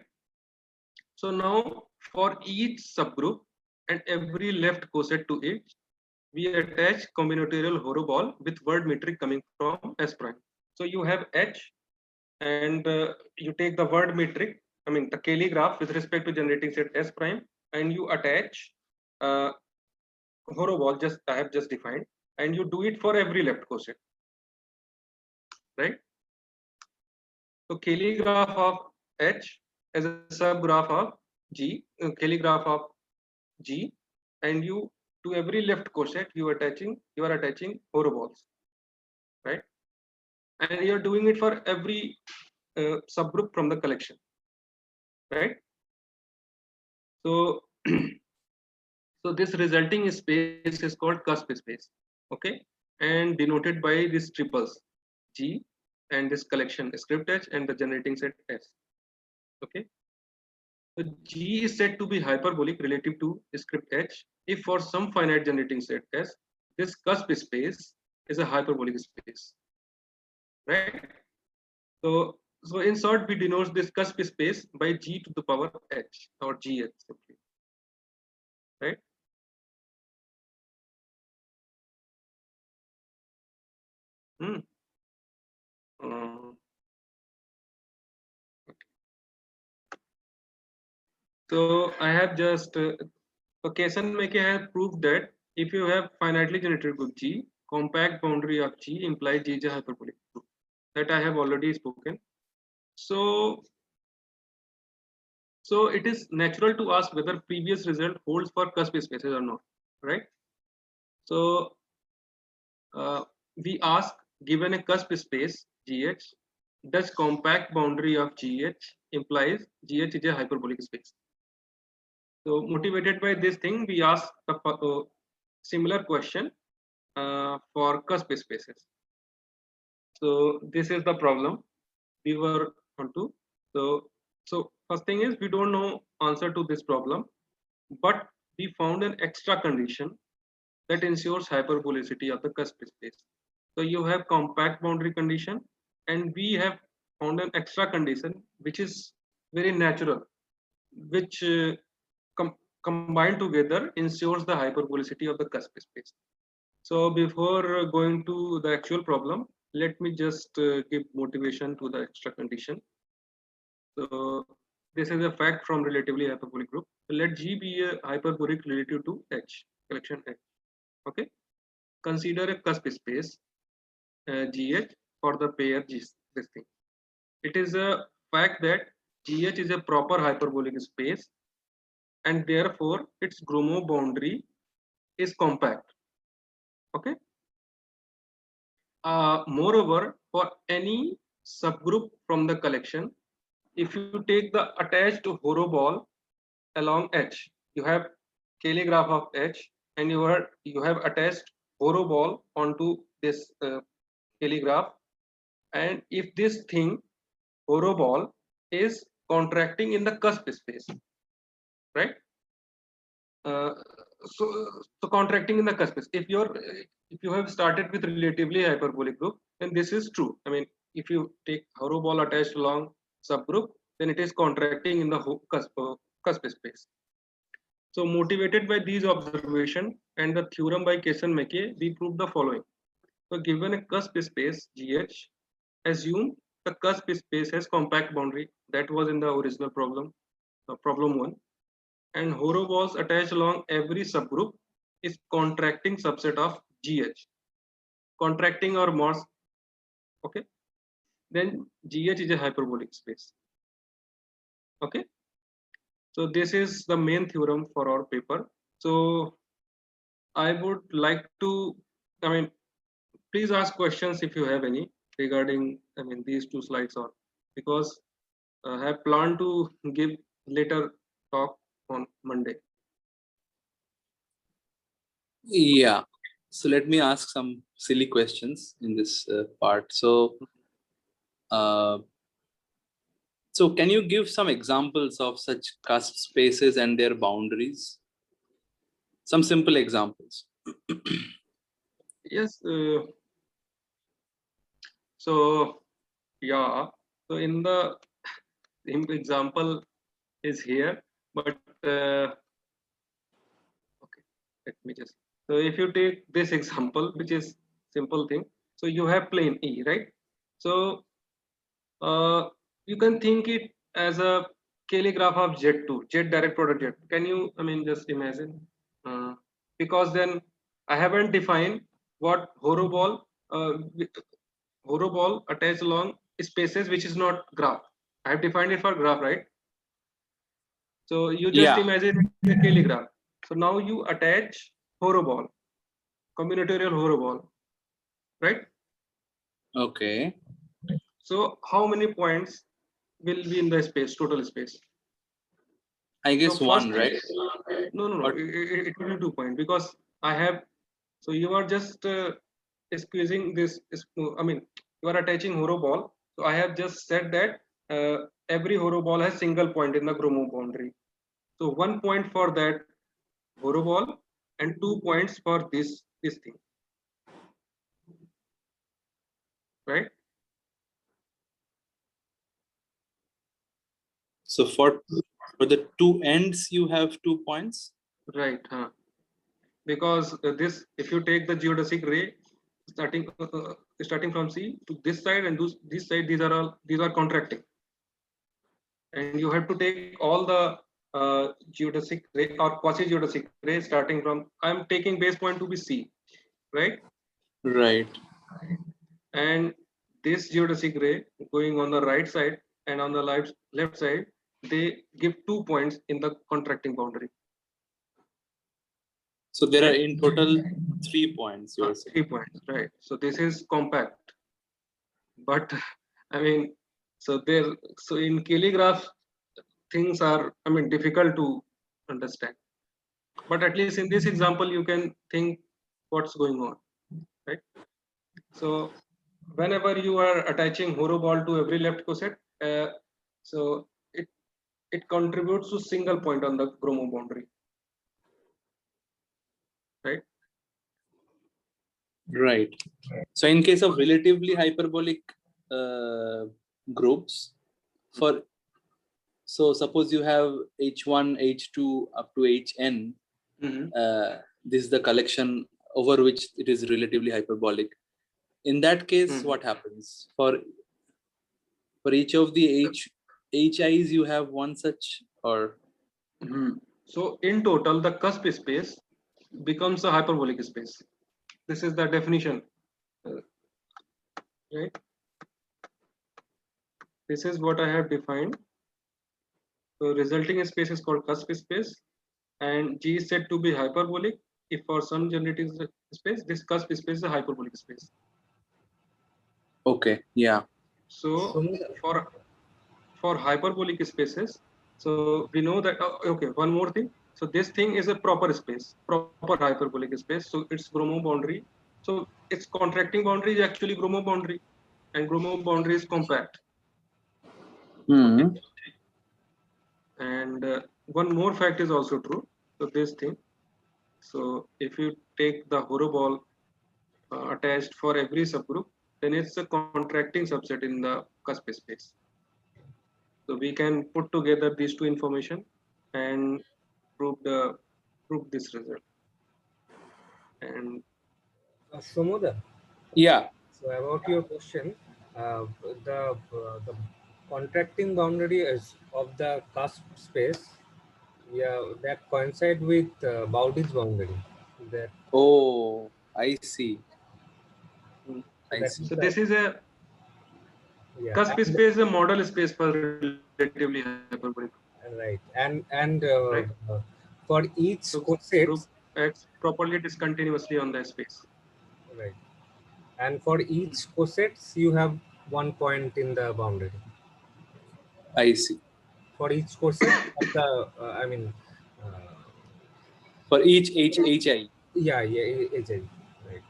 [SPEAKER 2] So now for each subgroup and every left coset to it, we attach combinatorial horoball with word metric coming from S prime. So you have H, and you take the word metric, I mean the Cayley graph with respect to generating set S prime, and you attach uh, horoball, just I have just defined, and you do it for every left coset, right? So Cayley graph of H as a subgraph of G, Cayley graph of G, and you to every left coset you are attaching horoballs, right? And you're doing it for every subgroup from the collection, right? So so this resulting space is called cusp space, okay, and denoted by these triples G and this collection script H and the generating set S. Okay, so G is said to be hyperbolic relative to script H if for some finite generating set S, this cusp space is a hyperbolic space, right? So in short, we denote this cusp space by G to the power H or GH simply, right? Hmm. So I have just Kasan Meke has proved that if you have finitely generated group G, compact boundary of G implies G is a hyperbolic group. That I have already spoken. So it is natural to ask whether previous result holds for cusp spaces or not, right? So we ask, given a cusp space GH, does compact boundary of GH implies GH is a hyperbolic space? So motivated by this thing, we ask a similar question for cusp spaces. So this is the problem we were onto. So first thing is we don't know answer to this problem, but we found an extra condition that ensures hyperbolicity of the cusp space. So you have compact boundary condition, and we have found an extra condition which is very natural, which combined together ensures the hyperbolicity of the cusp space. So before going to the actual problem, let me just give motivation to the extra condition. So this is a fact from relatively hyperbolic group. Let G be a hyperbolic relative to H, collection H. Okay. Consider a cusp space GH for the pair G. This thing. It is a fact that GH is a proper hyperbolic space, and therefore its Gromov boundary is compact. Okay. Moreover, for any subgroup from the collection, if you take the attached horoball along H, you have Cayley graph of H, and you have attached horoball onto this Cayley graph, and if this thing horoball is contracting in the cusp space, right? So contracting in the cusp space. If you have started with relatively hyperbolic group, then this is true. I mean, if you take horoball attached along subgroup, then it is contracting in the cusp space. So motivated by these observations and the theorem by Kesson-Mackey, we proved the following. So given a cusp space GH, assume the cusp space has compact boundary. That was in the original problem, problem 1. And horoballs attached along every subgroup is contracting subset of GH. Contracting or Morse, okay? Then GH is a hyperbolic space. Okay. So this is the main theorem for our paper. So I would like to, please ask questions if you have any regarding, these two slides, or because I have planned to give later talk on Monday.
[SPEAKER 1] Yeah. So let me ask some silly questions in this part. So can you give some examples of such cusp spaces and their boundaries? Some simple examples.
[SPEAKER 2] Yes. So yeah. So in the example is here, but okay. Let me just. So if you take this example, which is simple thing. So you have plane E, right? So you can think it as a Cayley graph of Z2, Z direct product Z. Can you, just imagine? Because then I haven't defined what horoball attached along spaces which is not graph. I have defined it for graph, right? So you just imagine the Cayley graph. So now you attach horoball, combinatorial horoball, right?
[SPEAKER 1] Okay.
[SPEAKER 2] So how many points will be in the space, total space?
[SPEAKER 1] I guess
[SPEAKER 2] so
[SPEAKER 1] one, right?
[SPEAKER 2] No. It will be 2 points because I have. So you are just squeezing this. You are attaching horoball. So I have just said that every horoball has single point in the Gromov boundary. So 1 point for that horoball and 2 points for this thing, right?
[SPEAKER 1] So for the two ends, you have 2 points.
[SPEAKER 2] Right. Because this, if you take the geodesic ray starting from C to this side and this side, these are contracting, and you have to take all the geodesic ray or quasi geodesic ray starting from. I'm taking base point to be C, right?
[SPEAKER 1] Right.
[SPEAKER 2] And this geodesic ray going on the right side and on the left side, they give 2 points in the contracting boundary.
[SPEAKER 1] So there are in total 3 points. You are saying
[SPEAKER 2] 3 points, right? So this is compact, but so in Cayley graph, things are difficult to understand. But at least in this example, you can think what's going on, right? So whenever you are attaching horoball to every left coset, so it contributes to single point on the Gromov boundary, right?
[SPEAKER 1] right. So in case of relatively hyperbolic groups, so suppose you have H1, H2 up to Hn. This is the collection over which it is relatively hyperbolic. In that case,
[SPEAKER 2] Mhm.
[SPEAKER 1] what happens? For each of the HIs, you have one such, or
[SPEAKER 2] So in total, the cusp space becomes a hyperbolic space. This is the definition, right? This is what I have defined. So resulting space is called cusp space, and G is said to be hyperbolic if for some generating space, this cusp space is a hyperbolic space.
[SPEAKER 1] okay, yeah.
[SPEAKER 2] So
[SPEAKER 3] So,
[SPEAKER 2] for hyperbolic spaces, so we know that okay, one more thing. So this thing is a proper space, proper hyperbolic space. So it's Gromov boundary. So its contracting boundary is actually Gromov boundary, and Gromov boundary is compact. Okay.
[SPEAKER 1] Hmm.
[SPEAKER 2] And one more fact is also true. So this thing. So if you take the horoball attached for every subgroup, then it's a contracting subset in the cusp space. So we can put together these two information and prove this result. And
[SPEAKER 3] Somoda,
[SPEAKER 1] Yeah.
[SPEAKER 3] so about your question, the contracting boundary is of the cusp space, yeah, that coincide with Bowditch boundary. That
[SPEAKER 1] Oh, I see.
[SPEAKER 2] mm,
[SPEAKER 1] I
[SPEAKER 3] that
[SPEAKER 1] see.
[SPEAKER 3] is
[SPEAKER 2] so
[SPEAKER 3] the
[SPEAKER 2] this is a
[SPEAKER 3] yeah,
[SPEAKER 2] cusp
[SPEAKER 3] and,
[SPEAKER 2] space, a model space for relatively hyperbolic,
[SPEAKER 3] right,
[SPEAKER 2] right?
[SPEAKER 3] for each
[SPEAKER 2] So
[SPEAKER 3] coset,
[SPEAKER 2] group acts properly discontinuously on the space.
[SPEAKER 3] right, and for each cosets you have one point in the boundary.
[SPEAKER 1] I see.
[SPEAKER 3] For each coset of the, I mean, uh,
[SPEAKER 1] For each HI.
[SPEAKER 3] yeah, HI, right.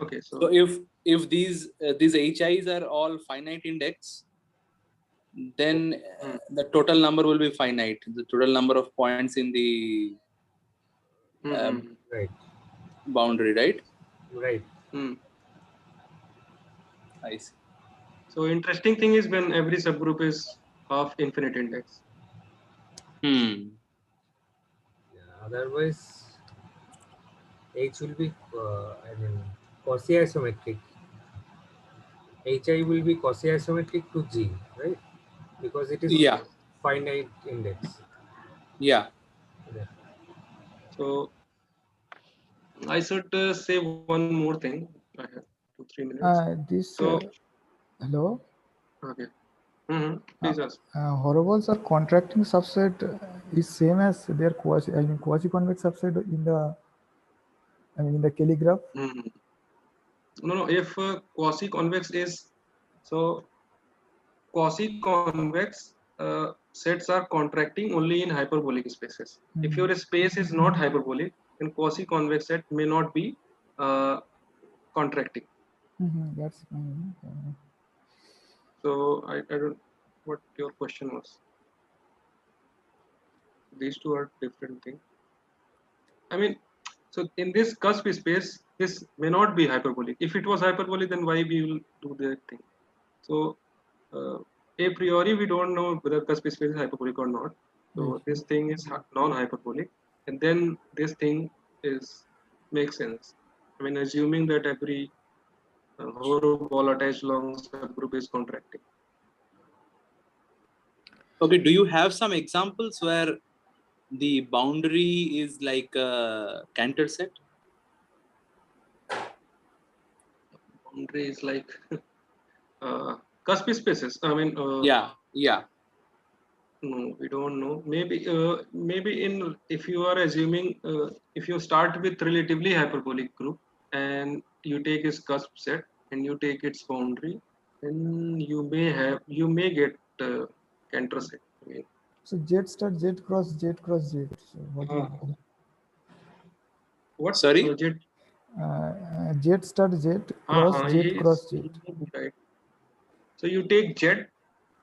[SPEAKER 2] Okay,
[SPEAKER 1] So
[SPEAKER 2] so
[SPEAKER 1] if these HIs are all finite index, then
[SPEAKER 2] mm,
[SPEAKER 1] the total number will be finite. The total number of points in the uh,
[SPEAKER 2] mm,
[SPEAKER 3] Right,
[SPEAKER 1] boundary, right?
[SPEAKER 3] right.
[SPEAKER 2] mm.
[SPEAKER 1] I see.
[SPEAKER 2] So interesting thing is when every subgroup is half infinite index.
[SPEAKER 1] Hmm.
[SPEAKER 3] Yeah, otherwise, H will be, I mean, quasi-isometric. HI will be quasi-isometric to G, right? Because it is
[SPEAKER 1] Yeah.
[SPEAKER 3] finite index.
[SPEAKER 1] Yeah.
[SPEAKER 3] Yeah.
[SPEAKER 2] So I should say one more thing. I have 2-3 minutes.
[SPEAKER 5] This
[SPEAKER 2] So
[SPEAKER 5] hello.
[SPEAKER 2] okay,
[SPEAKER 5] Uh,
[SPEAKER 2] please ask.
[SPEAKER 5] Horobal's or contracting subset is same as their quasi-convex subset in the in the Kelly graph.
[SPEAKER 2] Mhm. No, if quasi-convex is so quasi-convex sets are contracting only in hyperbolic spaces. If your space is not hyperbolic, then quasi-convex set may not be contracting.
[SPEAKER 5] That's fine.
[SPEAKER 2] So I don't what your question was. These two are different things. I mean, so in this cusp space, this may not be hyperbolic. If it was hyperbolic, then why we will do that thing? So uh, a priori, we don't know whether cusp space is hyperbolic or not. So this thing is non-hyperbolic, and then this thing is makes sense. I mean, assuming that every ball attached long subgroup is contracting.
[SPEAKER 1] Okay. Do you have some examples where the boundary is like a Cantor set?
[SPEAKER 2] Boundary is like cusp spaces. I mean,
[SPEAKER 1] Yeah. Yeah.
[SPEAKER 2] no, we don't know. Maybe in if you are assuming if you start with relatively hyperbolic group and you take its cusp set and you take its boundary, then you may get Cantor set. I mean,
[SPEAKER 5] So Z star Z cross Z cross Z. So what
[SPEAKER 2] uh,
[SPEAKER 5] will
[SPEAKER 2] what
[SPEAKER 1] Sorry.
[SPEAKER 2] Jet?
[SPEAKER 5] Z star Z cross Z cross Z.
[SPEAKER 2] He is right. So you take Jet,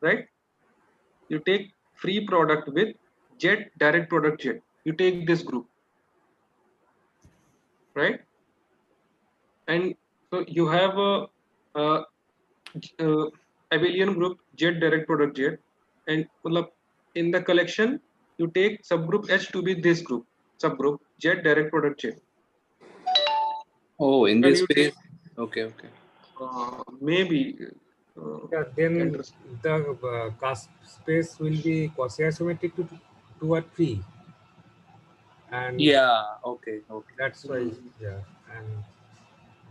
[SPEAKER 2] right? You take free product with Jet direct product Jet. You take this group, right? And so you have a abelian group jet direct product jet, and in the collection you take subgroup H to be this group, subgroup Z direct product J.
[SPEAKER 1] Oh, in
[SPEAKER 2] Can
[SPEAKER 1] this
[SPEAKER 2] you
[SPEAKER 1] space.
[SPEAKER 2] take
[SPEAKER 1] Okay.
[SPEAKER 2] maybe
[SPEAKER 3] Yeah, then
[SPEAKER 2] interesting.
[SPEAKER 3] the cusp space will be quasi-isometric to a tree, and
[SPEAKER 1] Yeah. Okay.
[SPEAKER 3] that's why,
[SPEAKER 2] Mhm.
[SPEAKER 3] yeah, and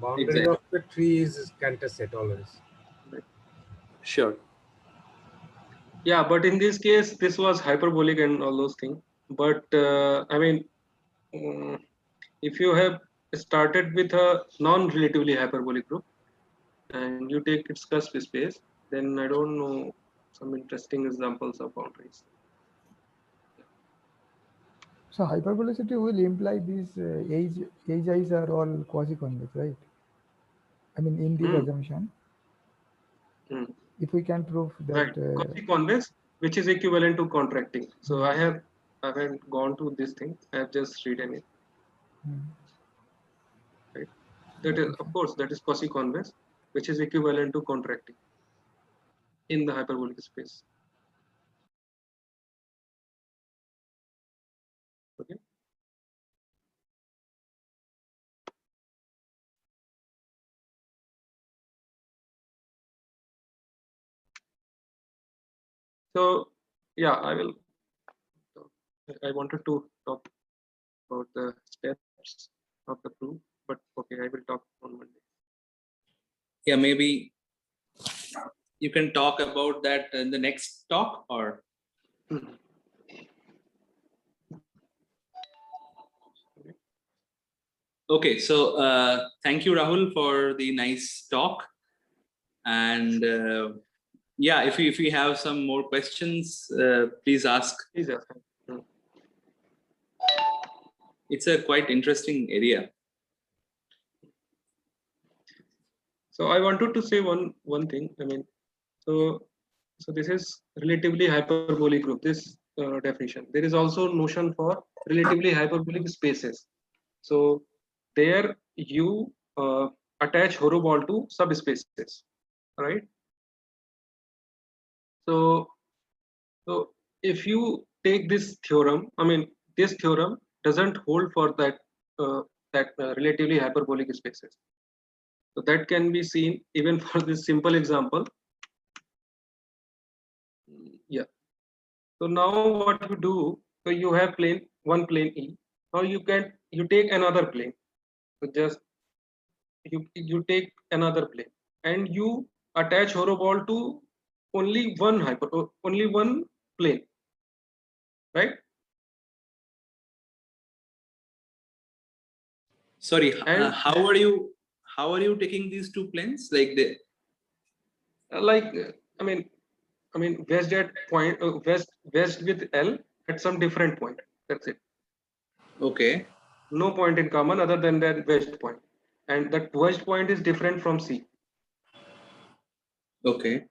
[SPEAKER 3] boundary
[SPEAKER 1] Exactly.
[SPEAKER 3] of the tree is Cantor set always.
[SPEAKER 1] Sure.
[SPEAKER 2] Yeah, but in this case, this was hyperbolic and all those things. But I mean, um, if you have started with a non-relatively hyperbolic group and you take its cusp space, then I don't know some interesting examples of boundaries.
[SPEAKER 5] So hyperbolicity will imply these age eyes are all quasi-convex, right? I mean, in this
[SPEAKER 2] Hmm.
[SPEAKER 5] assumption,
[SPEAKER 2] Hmm.
[SPEAKER 5] if we can prove that,
[SPEAKER 2] Right, quasi-convex, which is equivalent to contracting. So
[SPEAKER 5] hmm,
[SPEAKER 2] I haven't gone to this thing. I have just written it.
[SPEAKER 5] hmm,
[SPEAKER 2] Right. That is, of
[SPEAKER 5] okay.
[SPEAKER 2] course, that is quasi-convex, which is equivalent to contracting in the hyperbolic space. Okay. So yeah, I wanted to talk about the steps of the proof, but okay, I will talk on Monday.
[SPEAKER 1] Yeah. Maybe you can talk about that in the next talk, or
[SPEAKER 2] Hmm.
[SPEAKER 1] okay. So thank you, Rahul, for the nice talk. And yeah, if we have some more questions, please ask.
[SPEAKER 2] Please ask. Hmm.
[SPEAKER 1] It's a quite interesting area.
[SPEAKER 2] So I wanted to say one thing. I mean, so this is relatively hyperbolic group. This definition. There is also notion for relatively hyperbolic spaces. So there you attach horoball to subspaces, right? So so if you take this theorem, I mean this theorem doesn't hold for that relatively hyperbolic spaces. So that can be seen even for this simple example. Yeah. So now what you do? So you have one plane E. Now you take another plane. So just you take another plane and you attach horoball to only one plane, right?
[SPEAKER 1] Sorry.
[SPEAKER 2] And
[SPEAKER 1] How are you taking these two planes? Like the
[SPEAKER 2] like I mean west at point west with L at some different point. That's it.
[SPEAKER 1] okay.
[SPEAKER 2] No point in common other than that west point, and that west point is different from C.
[SPEAKER 1] Okay.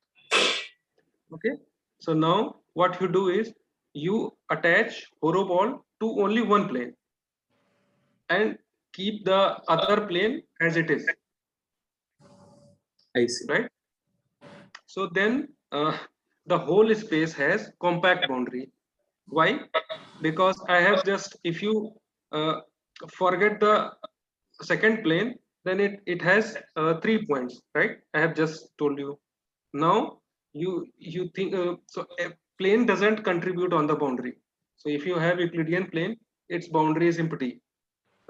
[SPEAKER 2] Okay. So now what you do is you attach horoball to only one plane and keep the other plane as it is,
[SPEAKER 1] I see.
[SPEAKER 2] right? So then the whole space has compact boundary. Why? Because I have just, if you uh, forget the second plane, then it has 3 points, right? I have just told you. Now you think so a plane doesn't contribute on the boundary. So if you have Euclidean plane, its boundary is empty,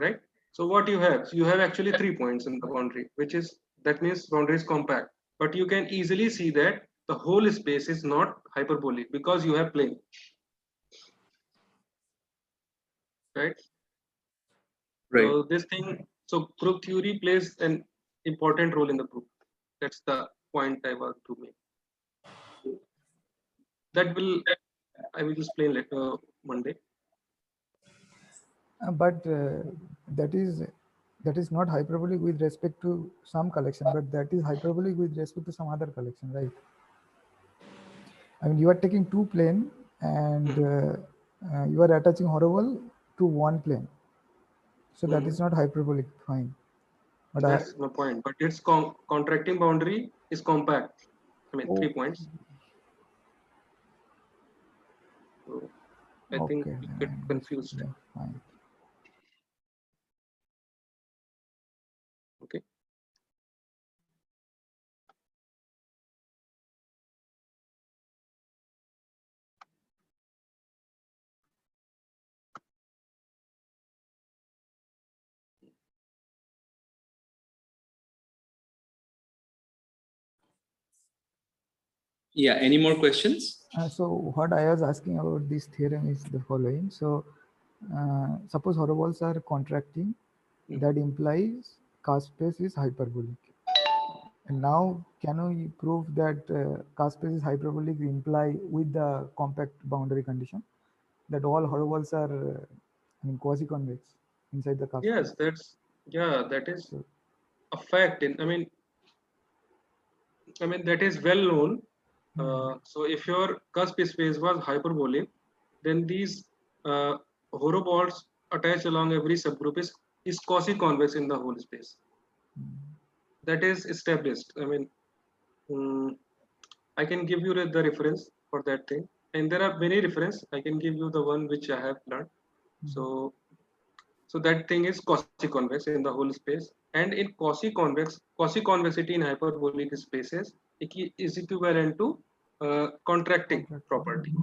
[SPEAKER 2] right? So what you have? You have actually 3 points in the boundary, which is that means boundary is compact. But you can easily see that the whole space is not hyperbolic because you have plane, right?
[SPEAKER 1] Right.
[SPEAKER 2] So this thing, so proof theory plays an important role in the proof. That's the point I want to make. That will I will explain later Monday.
[SPEAKER 5] But that is that is not hyperbolic with respect to some collection, but that is hyperbolic with respect to some other collection, right? I mean, you are taking two plane and you are attaching horoball to one plane, so that is not hyperbolic, fine. But
[SPEAKER 2] That's my point. But its contracting boundary is compact. I mean,
[SPEAKER 5] oh,
[SPEAKER 2] 3 points. So I think
[SPEAKER 5] okay,
[SPEAKER 2] you
[SPEAKER 5] then
[SPEAKER 2] get
[SPEAKER 5] I understood.
[SPEAKER 2] confused.
[SPEAKER 5] Yeah, fine.
[SPEAKER 1] Yeah, any more questions?
[SPEAKER 5] So what I was asking about this theorem is the following. So suppose horoballs are contracting, that implies cast space is hyperbolic. And now can we prove that cast space is hyperbolic imply with the compact boundary condition that all horoballs are quasi-convex inside the cast
[SPEAKER 2] Yes,
[SPEAKER 5] space?
[SPEAKER 2] that is
[SPEAKER 5] So,
[SPEAKER 2] a fact. I mean that is well known. So if your cusp space was hyperbolic, then these horoballs attached along every subgroup is quasi-convex in the whole space. That is established. I mean, I can give you the reference for that thing, and there are many reference. I can give you the one which I have learned. So, so that thing is quasi-convex in the whole space, and in quasi-convexity in hyperbolic spaces is equivalent to contracting property.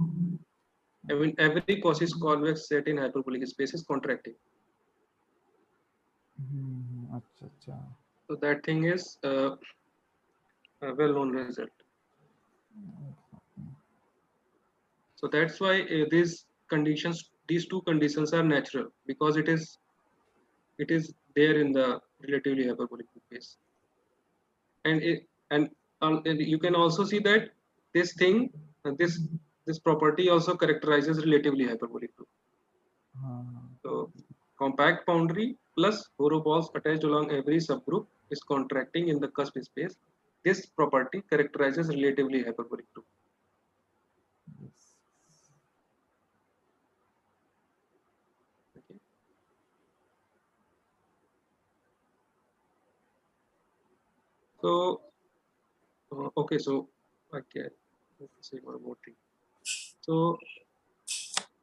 [SPEAKER 2] I mean, every quasi-convex set in hyperbolic space is contracting.
[SPEAKER 5] acha, acha.
[SPEAKER 2] So that thing is a well-known result. So that's why these two conditions are natural, because it is there in the relatively hyperbolic space, and and you can also see that this thing, this property also characterizes relatively hyperbolic too. So compact boundary plus horoballs attached along every subgroup is contracting in the cusp space. This property characterizes relatively hyperbolic too. Okay. So okay, so okay, let's say one more thing. So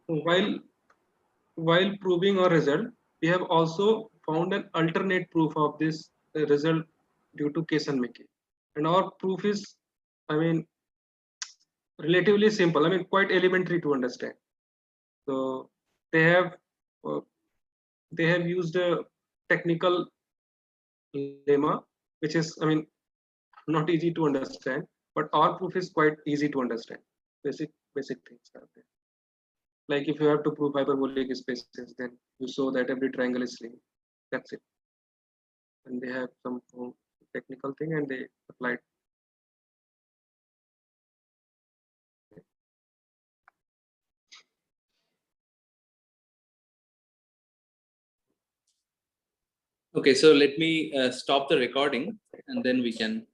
[SPEAKER 2] while proving our result, we have also found an alternate proof of this result due to Kaysen-Mickey, and our proof is, I mean, relatively simple. I mean, quite elementary to understand. So they have uh, used a technical lemma, which is, I mean, not easy to understand, but our proof is quite easy to understand. Basic things are there. Like if you have to prove hyperbolic spaces, then you show that every triangle is linear. That's it. And they have some technical thing, and they applied.
[SPEAKER 1] Okay, so let me stop the recording and then we can